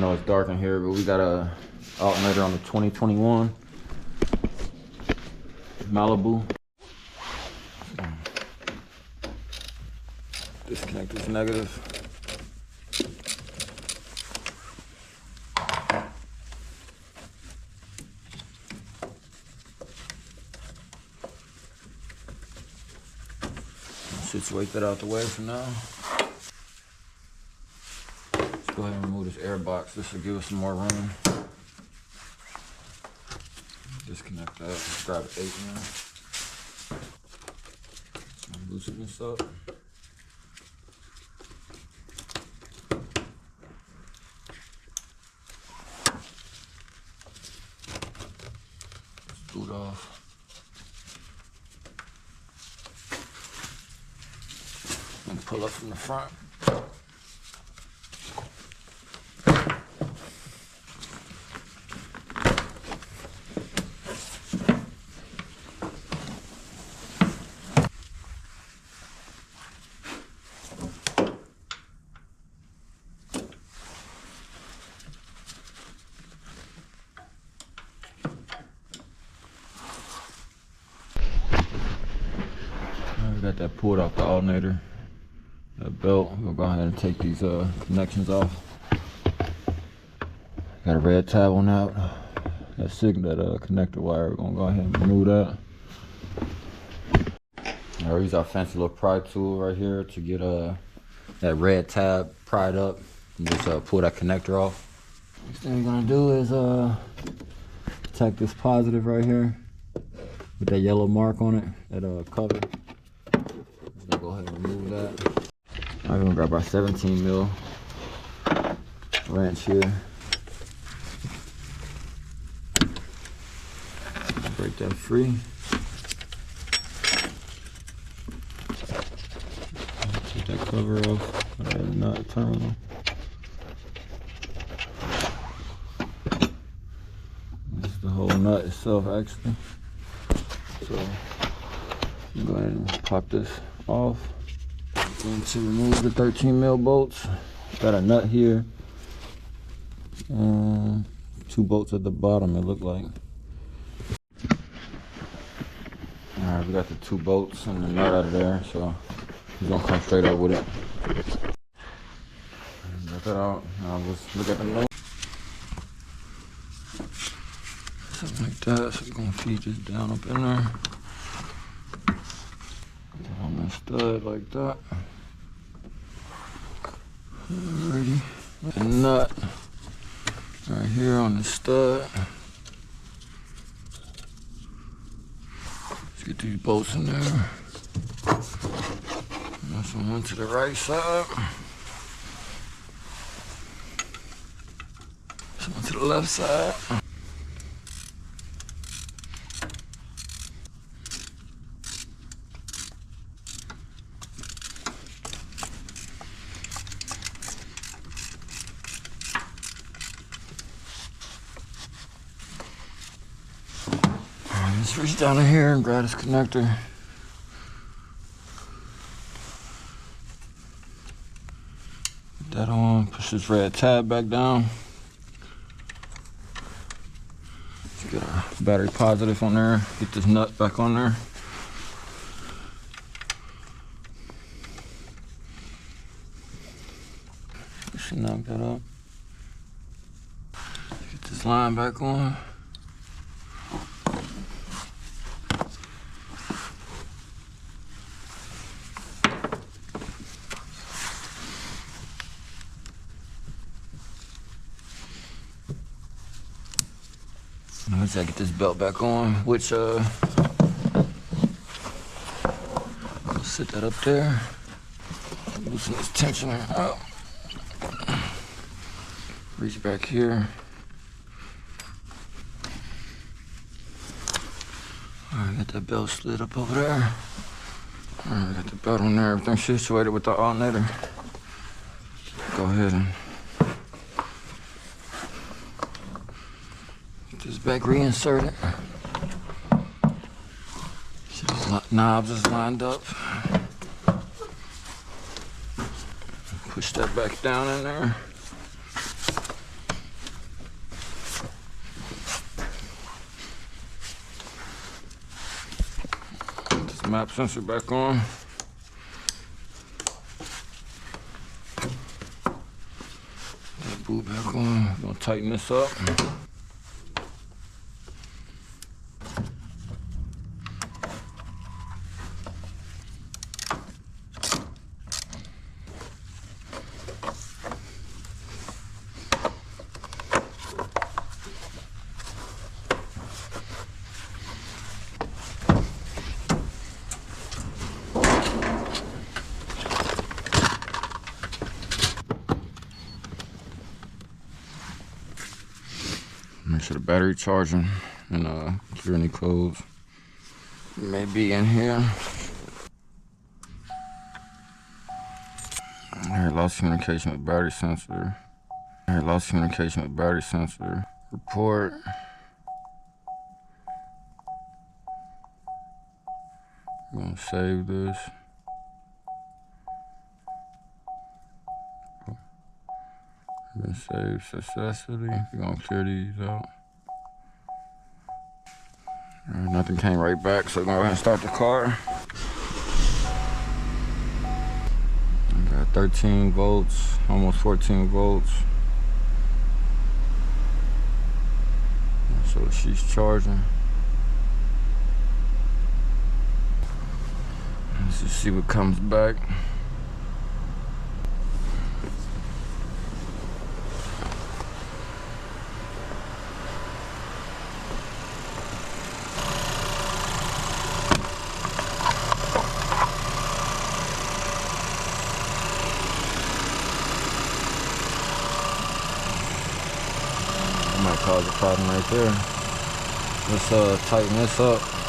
know it's dark in here, but we got a alternator on the 2021 Malibu. Disconnect this negative. Situate that out the way for now. Let's go ahead and remove this air box. This will give us some more room. Disconnect that. Let's grab an 8 now. Loosen this up. Let's boot off. And pull up from the front. We got that pulled off the alternator. That belt. We'll go ahead and take these connections off. Got a red tab on that. That connector wire. We're gonna go ahead and remove that. Now we use our fancy little pry tool right here to get that red tab pried up and just pull that connector off. Next thing we're gonna do is take this positive right here with that yellow mark on it, that cover. Go ahead and remove that. Now we're gonna grab our 17 mil wrench here. Break that free. Take that cover off. Go ahead and nut terminal. This is the whole nut itself, actually. So go ahead and pop this off. Going to remove the 13 mil bolts. Got a nut here. 2 bolts at the bottom, it looked like. Alright, we got the 2 bolts and the nut out of there, so we're gonna come straight up with it. Got that out. Now let's look at the nut. Something like that. So we're gonna feed this down up in there. On the stud like that. Alrighty. The nut right here on the stud. Let's get these bolts in there. That's one to the right side. One to the left side. Let's reach down in here and grab this connector. Put that on, push this red tab back down. Let's get our battery positive on there, get this nut back on there. We should knock that up. Get this line back on. Once I get this belt back on, which I'll sit that up there. Loosen this tensioner out. Reach back here. Alright, got that belt slid up over there. Alright, got the belt on there. Everything's situated with the alternator. Go ahead and get this back reinserted. See these knobs is lined up. Push that back down in there. map sensor back on. That boot back on. We're gonna tighten this up. Make sure the battery charging and clear any codes. May be in here. Alright, lost communication with battery sensor. Alright, lost communication with battery sensor. Report. I'm gonna save this. Been saved successfully. We're gonna clear these out. Alright, nothing came right back, so we're gonna go ahead and start the car. I got 13 volts, almost 14 volts. So she's charging. Let's just see what comes back. Might cause a problem right there. Let's tighten this up.